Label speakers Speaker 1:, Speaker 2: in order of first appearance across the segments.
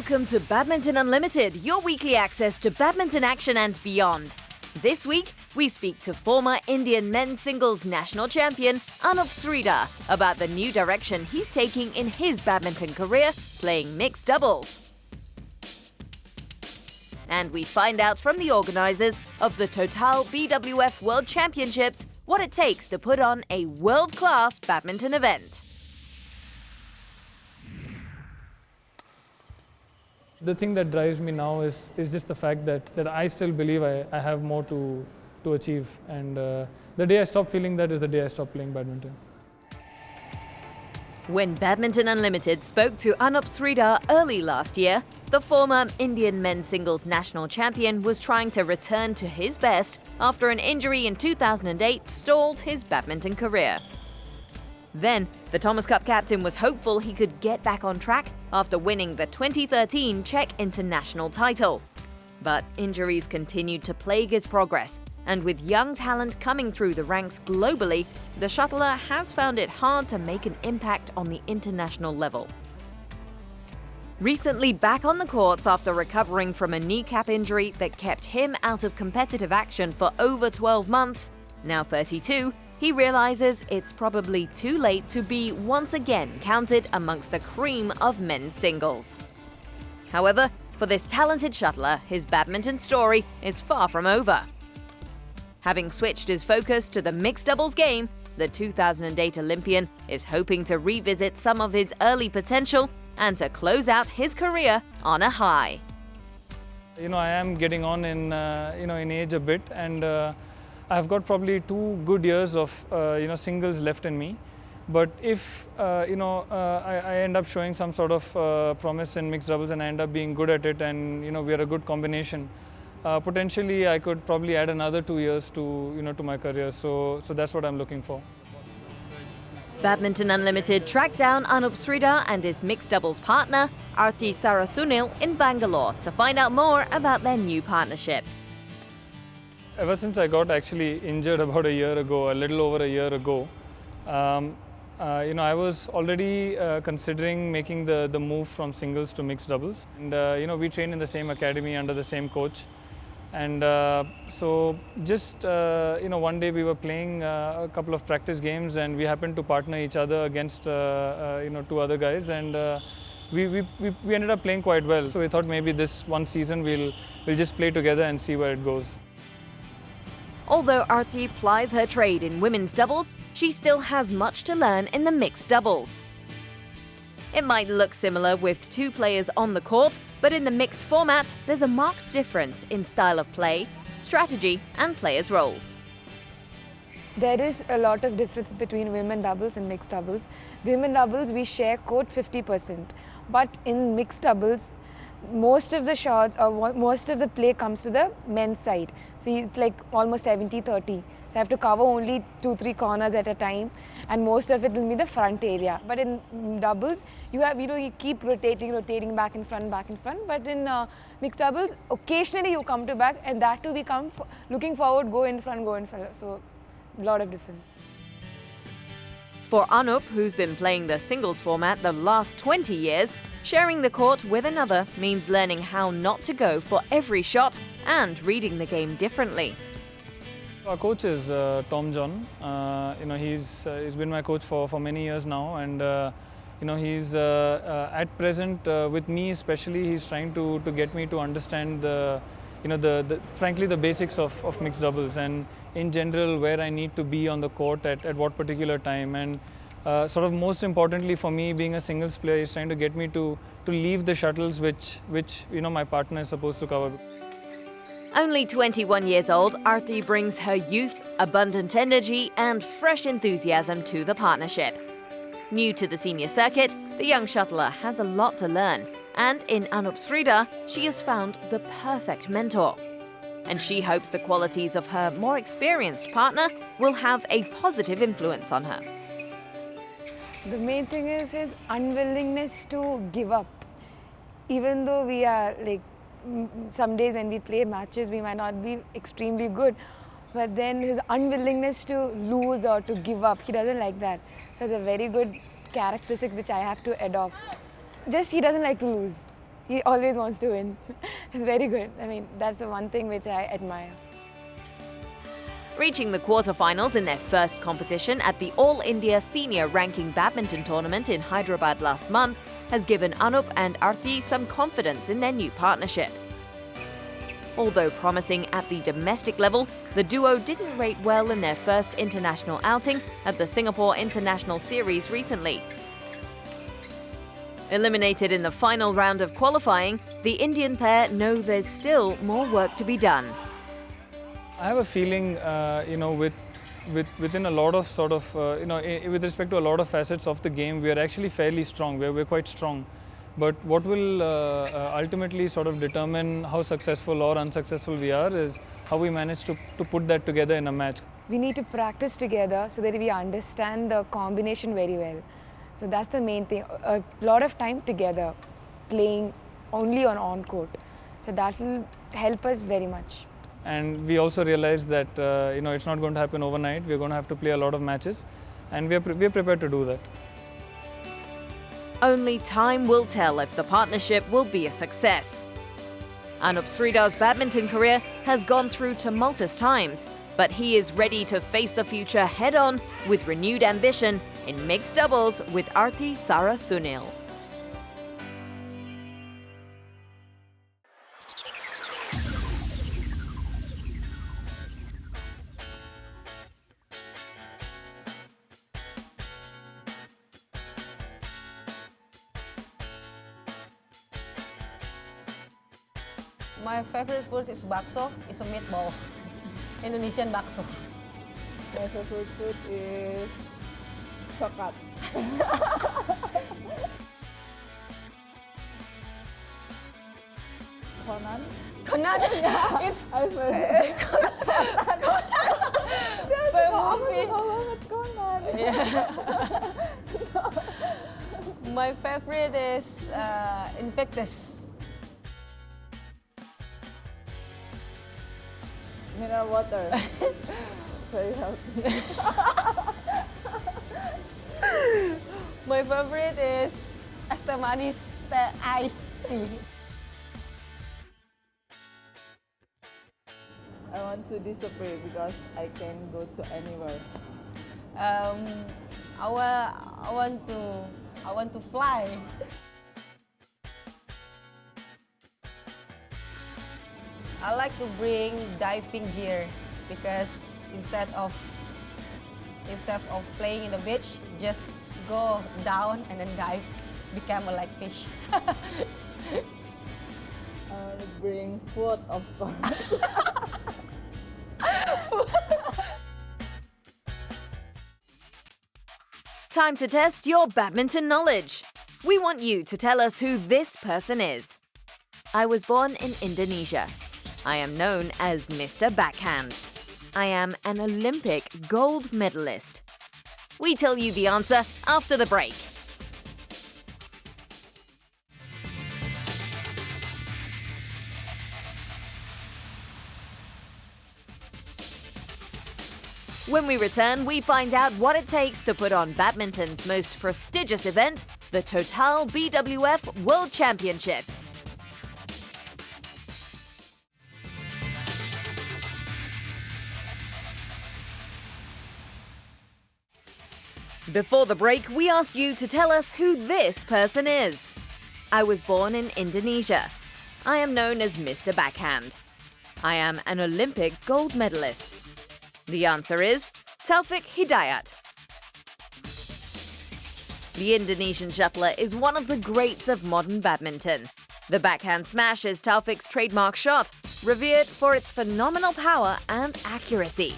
Speaker 1: Welcome to Badminton Unlimited, your weekly access to badminton action and beyond. This week, we speak to former Indian men's singles national champion Anup Sridhar about the new direction he's taking in his badminton career, playing mixed doubles. And we find out from the organisers of the Total BWF World Championships what it takes to put on a world-class badminton event.
Speaker 2: The thing that drives me now is just the fact that I still believe I have more to achieve, and the day I stop feeling that is the day I stop playing badminton.
Speaker 1: When Badminton Unlimited spoke to Anup Sridhar early last year, the former Indian men's singles national champion was trying to return to his best after an injury in 2008 stalled his badminton career. Then, the Thomas Cup captain was hopeful he could get back on track after winning the 2013 Czech international title. But injuries continued to plague his progress, and with young talent coming through the ranks globally, the shuttler has found it hard to make an impact on the international level. Recently back on the courts after recovering from a kneecap injury that kept him out of competitive action for over 12 months, now 32, he realizes it's probably too late to be once again counted amongst the cream of men's singles. However, for this talented shuttler, his badminton story is far from over. Having switched his focus to the mixed doubles game, the 2008 Olympian is hoping to revisit some of his early potential and to close out his career on a high.
Speaker 2: I am getting on in age a bit, and I've got probably 2 good years of singles left in me. But if I end up showing some sort of promise in mixed doubles and I end up being good at it, and we are a good combination, potentially I could probably add another 2 years to my career. So that's what I'm looking for.
Speaker 1: Badminton Unlimited tracked down Anup Sridhar and his mixed doubles partner, Arti Sarasunil, in Bangalore to find out more about their new partnership.
Speaker 2: Ever since I got actually injured about a year ago, a little over a year ago, I was already considering making the move from singles to mixed doubles. And we train in the same academy under the same coach. And so just one day we were playing a couple of practice games, and we happened to partner each other against 2 other guys, and we ended up playing quite well. So we thought maybe this one season we'll just play together and see where it goes.
Speaker 1: Although Arti plies her trade in women's doubles, she still has much to learn in the mixed doubles. It might look similar with 2 players on the court, but in the mixed format, there's a marked difference in style of play, strategy, and players' roles.
Speaker 3: There is a lot of difference between women doubles and mixed doubles. Women doubles, we share court 50%, but in mixed doubles, most of the shots or most of the play comes to the men's side. So it's like almost 70-30. So I have to cover only 2-3 corners at a time, and most of it will be the front area. But in doubles, you keep rotating back and front. But in mixed doubles, occasionally you come to back, and that too we come looking forward, go in front. So a lot of difference.
Speaker 1: For Anup, who's been playing the singles format the last 20 years, sharing the court with another means learning how not to go for every shot and reading the game differently.
Speaker 2: Our coach is Tom John. He's been my coach for many years now, and he's at present with me especially. He's trying to get me to understand frankly the basics of mixed doubles, and in general where I need to be on the court at what particular time. And sort of most importantly for me, being a singles player, he's trying to get me to leave the shuttles which my partner is supposed to cover.
Speaker 1: Only 21 years old, Arti brings her youth, abundant energy, and fresh enthusiasm to the partnership. New to the senior circuit, the young shuttler has a lot to learn, and in Anup Sridhar, she has found the perfect mentor. And she hopes the qualities of her more experienced partner will have a positive influence on her.
Speaker 3: The main thing is his unwillingness to give up. Even though we are some days when we play matches, we might not be extremely good, but then his unwillingness to lose or to give up, he doesn't like that. So it's a very good characteristic which I have to adopt. Just he doesn't like to lose. he always wants to win. It's very good. I mean, that's the one thing which I admire.
Speaker 1: Reaching the quarterfinals in their first competition at the All India Senior Ranking Badminton Tournament in Hyderabad last month has given Anup and Arti some confidence in their new partnership. Although promising at the domestic level, the duo didn't rate well in their first international outing at the Singapore International Series recently. Eliminated in the final round of qualifying, the Indian pair know there's still more work to be done.
Speaker 2: I have a feeling, within a lot of with respect to a lot of facets of the game, we are actually fairly strong. We're quite strong. But what will ultimately sort of determine how successful or unsuccessful we are is how we manage to put that together in a match.
Speaker 3: We need to practice together so that we understand the combination very well. So that's the main thing. A lot of time together, playing only on court. So that will help us very much.
Speaker 2: And we also realize that it's not going to happen overnight. We're going to have to play a lot of matches, and we're prepared to do that.
Speaker 1: Only time will tell if the partnership will be a success. Anup Sridar's badminton career has gone through tumultuous times, but he is ready to face the future head-on with renewed ambition in mixed doubles with Arti Sara Sunil.
Speaker 4: My favorite food is bakso. It's a meatball. Indonesian bakso.
Speaker 5: My favorite food is coklat. Conan.
Speaker 4: Conan. It's
Speaker 5: I've heard.
Speaker 4: Conan. Yeah. My favorite is Invictus.
Speaker 5: Mineral water. Very healthy.
Speaker 4: My favorite is es teh manis, iced tea.
Speaker 5: I want to disappear because I can go to anywhere.
Speaker 4: I want to fly. I like to bring diving gear because instead of playing in the beach, just go down and then dive, become like fish.
Speaker 5: I bring food, of course.
Speaker 1: Time to test your badminton knowledge. We want you to tell us who this person is. I was born in Indonesia. I am known as Mr. Backhand. I am an Olympic gold medalist. We tell you the answer after the break. When we return, we find out what it takes to put on badminton's most prestigious event, the Total BWF World Championships. Before the break, we asked you to tell us who this person is. I was born in Indonesia. I am known as Mr. Backhand. I am an Olympic gold medalist. The answer is Taufik Hidayat. The Indonesian shuttler is one of the greats of modern badminton. The backhand smash is Taufik's trademark shot, revered for its phenomenal power and accuracy.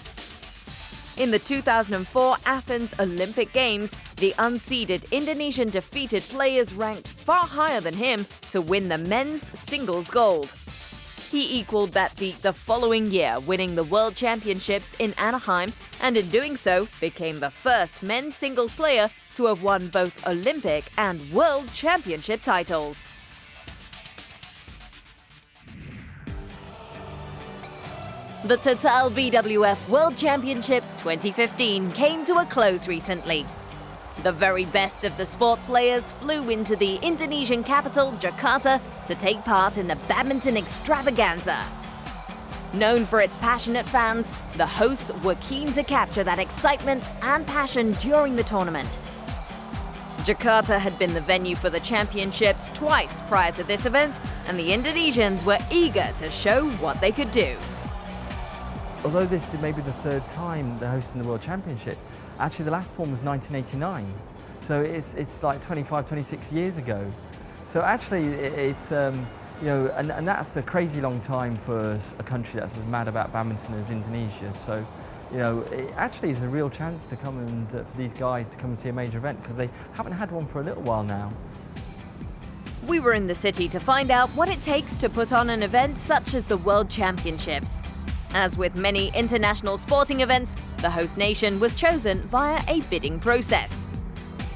Speaker 1: In the 2004 Athens Olympic Games, the unseeded Indonesian defeated players ranked far higher than him to win the men's singles gold. He equaled that feat the following year, winning the World Championships in Anaheim, and in doing so, became the first men's singles player to have won both Olympic and World Championship titles. The Total BWF World Championships 2015 came to a close recently. The very best of the sports players flew into the Indonesian capital, Jakarta, to take part in the badminton extravaganza. Known for its passionate fans, the hosts were keen to capture that excitement and passion during the tournament. Jakarta had been the venue for the championships twice prior to this event, and the Indonesians were eager to show what they could do.
Speaker 6: Although this is maybe the third time they're hosting the World Championship, actually the last one was 1989. So it's like 25, 26 years ago. So actually it's, you know, and that's a crazy long time for a country that's as mad about badminton as Indonesia. So, you know, it actually is a real chance to come and, for these guys to come and see a major event, because they haven't had one for a little while now.
Speaker 1: We were in the city to find out what it takes to put on an event such as the World Championships. As with many international sporting events, the host nation was chosen via a bidding process.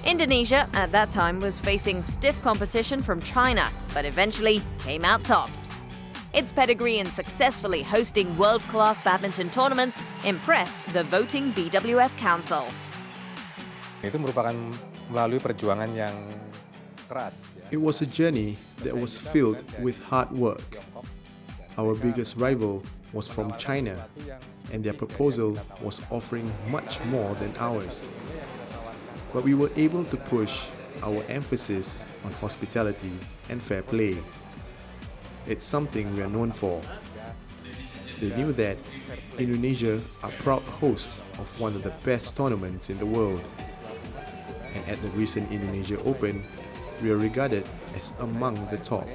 Speaker 1: Indonesia at that time was facing stiff competition from China, but eventually came out tops. Its pedigree in successfully hosting world-class badminton tournaments impressed the voting BWF Council.
Speaker 7: Itu merupakan melalui perjuangan yang keras.
Speaker 8: It was a journey that was filled with hard work. Our biggest rival was from China, and their proposal was offering much more than ours. But we were able to push our emphasis on hospitality and fair play. It's something we are known for. They knew that Indonesia are proud hosts of one of the best tournaments in the world. And at the recent Indonesia Open, we are regarded as among the top.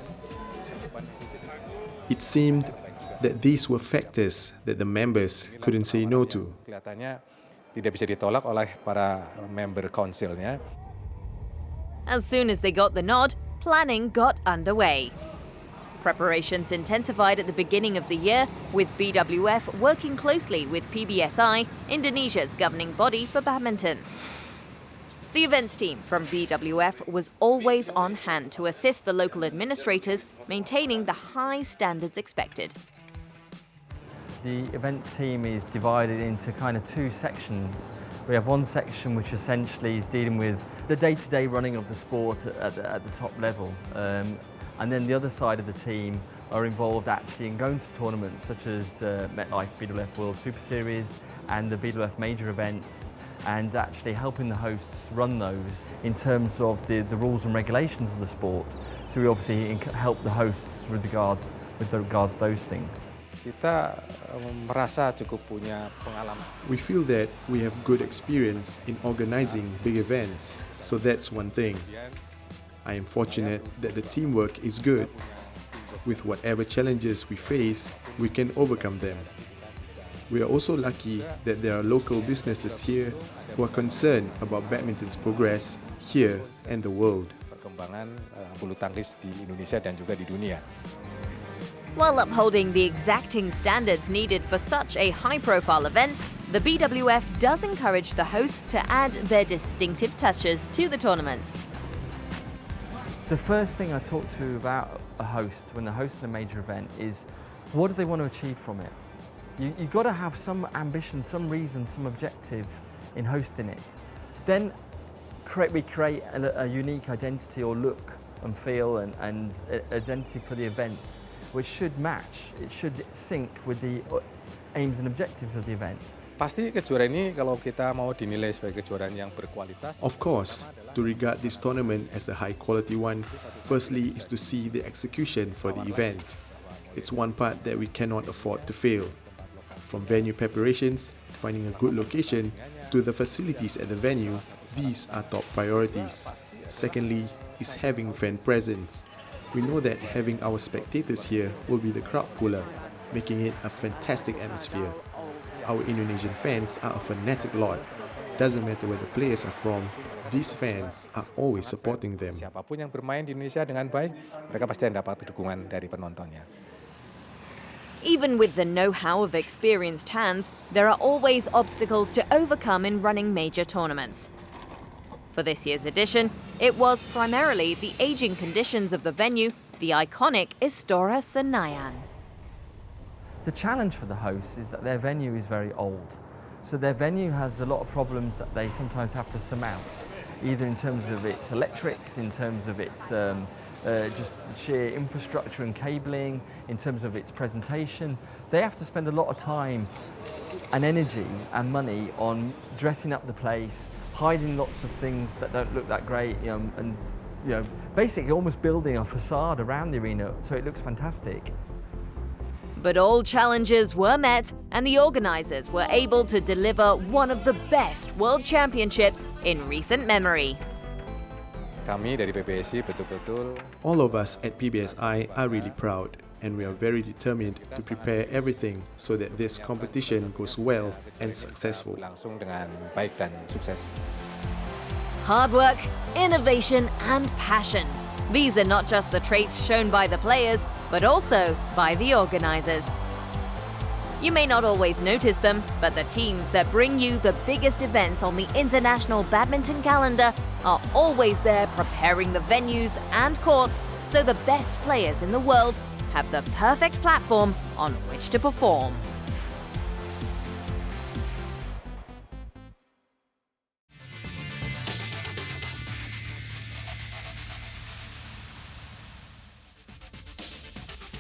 Speaker 8: It seemed that these were factors that the members couldn't say no to.
Speaker 7: Kelihatannya tidak bisa ditolak oleh para member councilnya.
Speaker 1: As soon as they got the nod, planning got underway. Preparations intensified at the beginning of the year, with BWF working closely with PBSI, Indonesia's governing body for badminton. The events team from BWF was always on hand to assist the local administrators, maintaining the high standards expected.
Speaker 6: The events team is divided into kind of two sections. We have one section which essentially is dealing with the day-to-day running of the sport at the top level. And then the other side of the team are involved actually in going to tournaments such as MetLife BWF World Superseries and the BWF major events, and actually helping the hosts run those in terms of the rules and regulations of the sport. So we obviously help the hosts with regards to those things.
Speaker 7: Kita merasa cukup punya pengalaman.
Speaker 8: We feel that we have good experience in organizing big events, so that's one thing. I am fortunate that the teamwork is good. With whatever challenges we face, we can overcome them. We are also lucky that there are local businesses here who are concerned about badminton's progress here and the world.
Speaker 7: Perkembangan bulu tangkis di Indonesia dan juga di dunia.
Speaker 1: While upholding the exacting standards needed for such a high-profile event, the BWF does encourage the hosts to add their distinctive touches to the tournaments.
Speaker 6: The first thing I talk to about a host when they're hosting a major event is, what do they want to achieve from it? You've got to have some ambition, some reason, some objective in hosting it. Then we create a unique identity or look and feel and identity for the event, which should match, it should sync with the aims and objectives of the event.
Speaker 7: Pasti kejuaraan ini kalau kita mau dinilai sebagai kejuaraan yang berkualitas.
Speaker 8: Of course, to regard this tournament as a high-quality one, firstly is to see the execution for the event. It's one part that we cannot afford to fail. From venue preparations, finding a good location, to the facilities at the venue, these are top priorities. Secondly is having fan presence. We know that having our spectators here will be the crowd puller, making it a fantastic atmosphere. Our Indonesian fans are a fanatic lot. Doesn't matter where the players are from, these fans are always supporting them.
Speaker 7: Siapapun yang bermain di Indonesia dengan baik, mereka pasti dapat dukungan dari penontonnya.
Speaker 1: Even with the know-how of experienced hands, there are always obstacles to overcome in running major tournaments. For this year's edition, it was primarily the aging conditions of the venue, the iconic Istora Senayan.
Speaker 6: The challenge for the hosts is that their venue is very old. So their venue has a lot of problems that they sometimes have to surmount. either in terms of its electrics, in terms of its just sheer infrastructure and cabling, in terms of its presentation. They have to spend a lot of time and energy and money on dressing up the place, hiding lots of things that don't look that great, and basically almost building a facade around the arena so it looks fantastic.
Speaker 1: But all challenges were met, and the organisers were able to deliver one of the best World Championships in recent memory.
Speaker 7: Kami dari PBSI betul-betul.
Speaker 8: All of us at PBSI are really proud, and we are very determined to prepare everything so that this competition goes well and successful.
Speaker 7: Langsung dengan baik dan sukses.
Speaker 1: Hard work, innovation and passion. These are not just the traits shown by the players, but also by the organisers. You may not always notice them, but the teams that bring you the biggest events on the international badminton calendar are always there preparing the venues and courts so the best players in the world have the perfect platform on which to perform.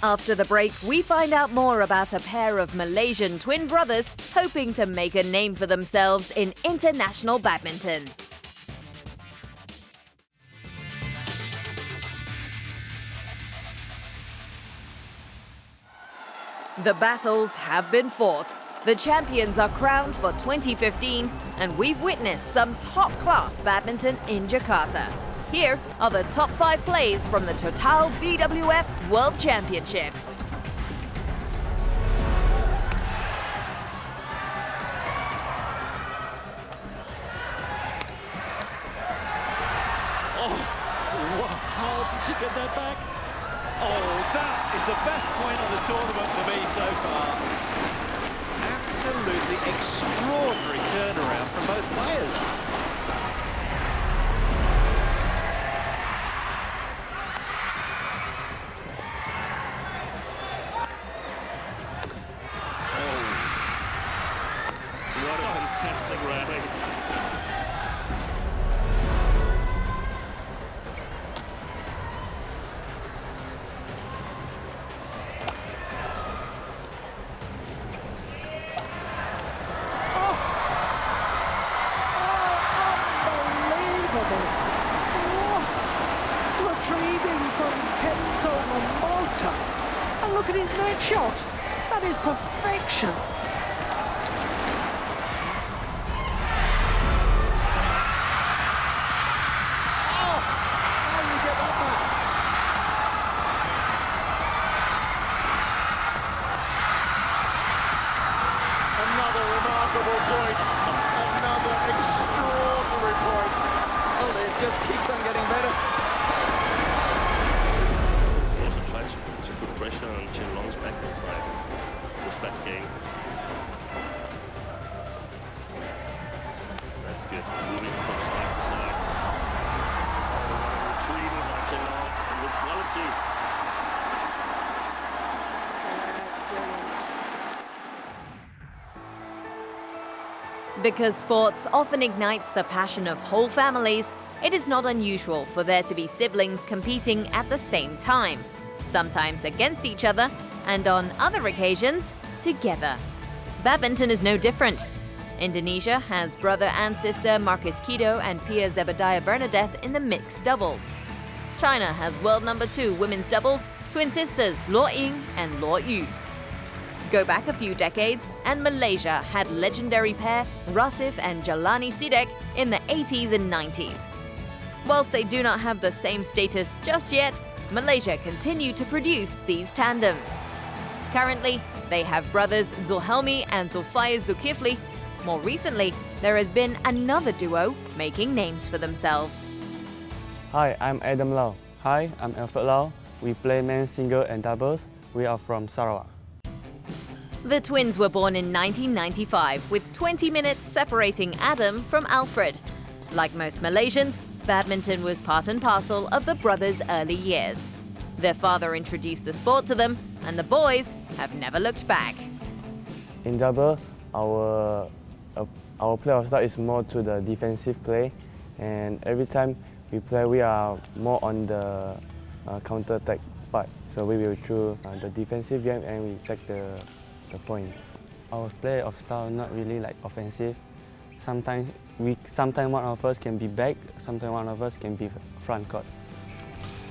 Speaker 1: After the break, we find out more about a pair of Malaysian twin brothers hoping to make a name for themselves in international badminton. The battles have been fought. The champions are crowned for 2015, and we've witnessed some top-class badminton in Jakarta. Here are the top 5 plays from the Total BWF World Championships.
Speaker 9: Oh, how did she get that back? Oh, that is the best point of the tournament for me so far. Absolutely extraordinary turnaround from both players. What a fantastic rally. Unbelievable. What? Retrieving from Kento Momota. And look at his net shot. That is perfection. Another remarkable point, another extraordinary point. Well, it just keeps on getting better.
Speaker 10: Also tries to put pressure on Chen Long's backhand side. The flat game. That's good. Moving from side to side. Retrieving by Chen Long with quality.
Speaker 1: Because sports often ignites the passion of whole families, it is not unusual for there to be siblings competing at the same time, sometimes against each other, and on other occasions, together. Badminton is no different. Indonesia has brother and sister Marcus Kido and Pia Zebediah Bernadette in the mixed doubles. China has world number 2 women's doubles, twin sisters Luo Ying and Luo Yu. Go back a few decades, and Malaysia had legendary pair Rasif and Jalani Sidek in the 80s and 90s. Whilst they do not have the same status just yet, Malaysia continue to produce these tandems. Currently, they have brothers Zulhelmi and Zulfaya Zulkifli. More recently, there has been another duo making names for themselves.
Speaker 11: Hi, I'm Adam Lau. Hi, I'm Alfred Lau. We play men's single and doubles. We are from Sarawak.
Speaker 1: The twins were born in 1995, with 20 minutes separating Adam from Alfred. Like most Malaysians, badminton was part and parcel of the brothers' early years. Their father introduced the sport to them, and the boys have never looked back.
Speaker 11: In double, our play of style is more to the defensive play, And every time we play, we are more on the counter-attack part. So we will choose the defensive game and we take the point. Our play of style not really like offensive. Sometimes one of us can be back, sometimes one of us can be front court.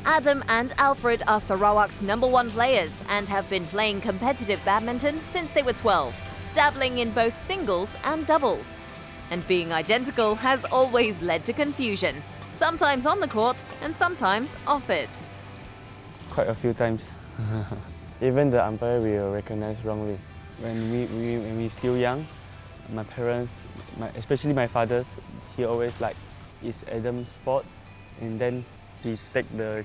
Speaker 1: Adam and Alfred are Sarawak's #1 players and have been playing competitive badminton since they were 12, dabbling in both singles and doubles. And being identical has always led to confusion, sometimes on the court and sometimes off it.
Speaker 11: Quite a few times. Even the umpire will recognize wrongly. When we still young, my parents, especially my father, he always like, it's Adam's fault, and then he take the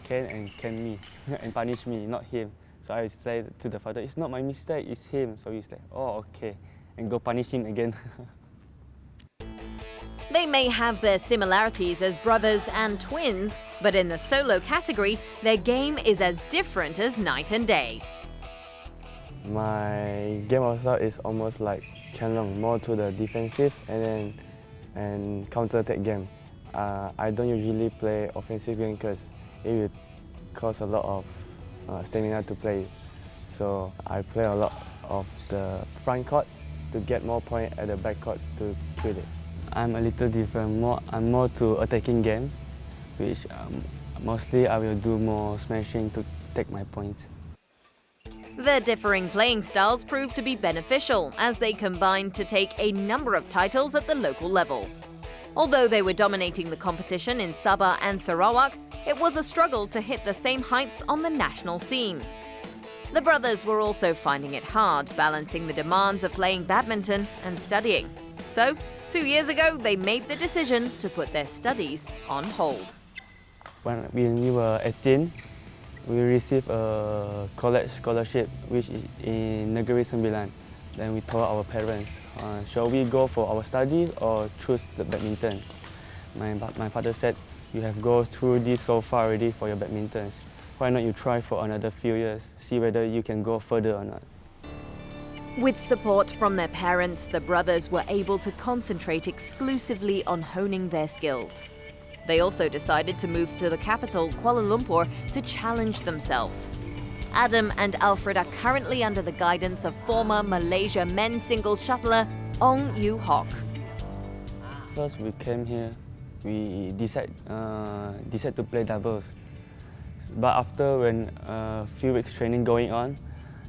Speaker 11: can and can me and punish me, not him. So I say to the father, it's not my mistake, it's him. So he's like, oh, okay, and go punish him again.
Speaker 1: They may have their similarities as brothers and twins, but in the solo category, their game is as different as night and day.
Speaker 11: My game of style is almost like Chen Long, more to the defensive and counter-attack game. I don't usually play offensive game because it will cost a lot of stamina to play. So I play a lot of the front court to get more points at the back court to kill it. I'm a little different. I'm more to attacking game, which mostly I will do more smashing to take my points.
Speaker 1: Their differing playing styles proved to be beneficial as they combined to take a number of titles at the local level. Although they were dominating the competition in Sabah and Sarawak, it was a struggle to hit the same heights on the national scene. The brothers were also finding it hard balancing the demands of playing badminton and studying. So, 2 years ago, they made the decision to put their studies on hold.
Speaker 11: When we were 18, we received a college scholarship, which is in Negeri Sembilan. Then we told our parents, shall we go for our studies or choose the badminton? My father said, you have gone through this so far already for your badminton. Why not you try for another few years, see whether you can go further or not.
Speaker 1: With support from their parents, the brothers were able to concentrate exclusively on honing their skills. They also decided to move to the capital, Kuala Lumpur, to challenge themselves. Adam and Alfred are currently under the guidance of former Malaysia men's singles shuttler Ong Yu Hock.
Speaker 11: First we came here, we decide to play doubles. But after when a few weeks training going on,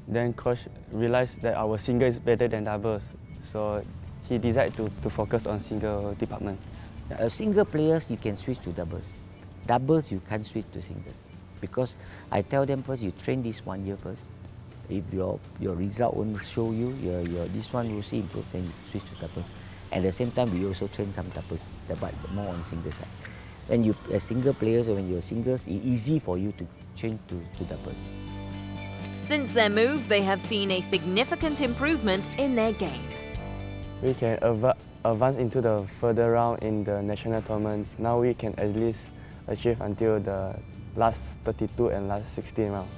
Speaker 11: then coach realized that our single is better than doubles. So he decided to focus on single department.
Speaker 12: Single players, you can switch to doubles. Doubles, you can't switch to singles. Because I tell them first, you train this 1 year first. If your result won't show you, this one will see improve, then you switch to doubles. At the same time, we also train some doubles, but more on single side. When you as single players, or when you're singles, it's easy for you to change to doubles.
Speaker 1: Since their move, they have seen a significant improvement in their game.
Speaker 11: We can advance into the further round in the national tournament. Now we can at least achieve until the last 32 and last 16 round.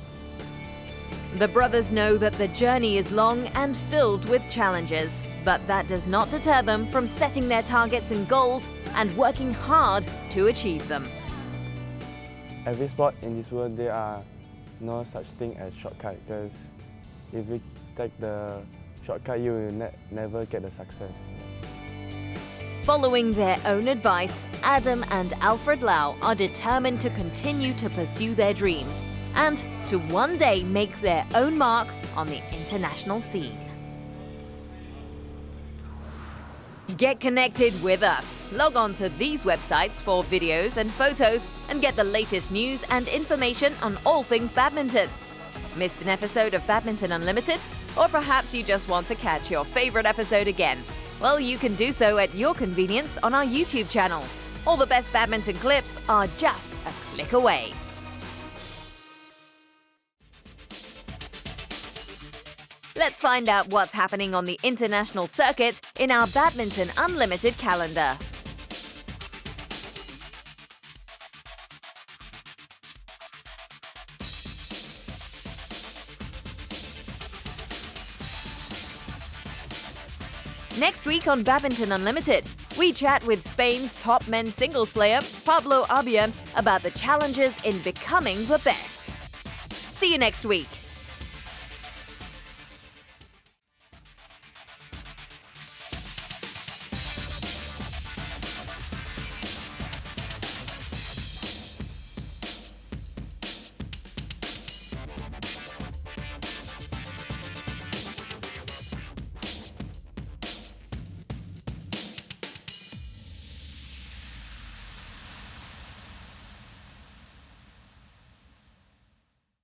Speaker 1: The brothers know that the journey is long and filled with challenges, but that does not deter them from setting their targets and goals and working hard to achieve them.
Speaker 11: Every sport in this world, there are no such thing as shortcut, because if you take the shortcut, you will never get the success.
Speaker 1: Following their own advice, Adam and Alfred Lau are determined to continue to pursue their dreams and to one day make their own mark on the international scene. Get connected with us. Log on to these websites for videos and photos and get the latest news and information on all things badminton. Missed an episode of Badminton Unlimited? Or perhaps you just want to catch your favorite episode again? Well, you can do so at your convenience on our YouTube channel. All the best badminton clips are just a click away. Let's find out what's happening on the international circuit in our Badminton Unlimited calendar. Next week on Badminton Unlimited, We chat with Spain's top men's singles player, Pablo Abia, about the challenges in becoming the best. See you next week.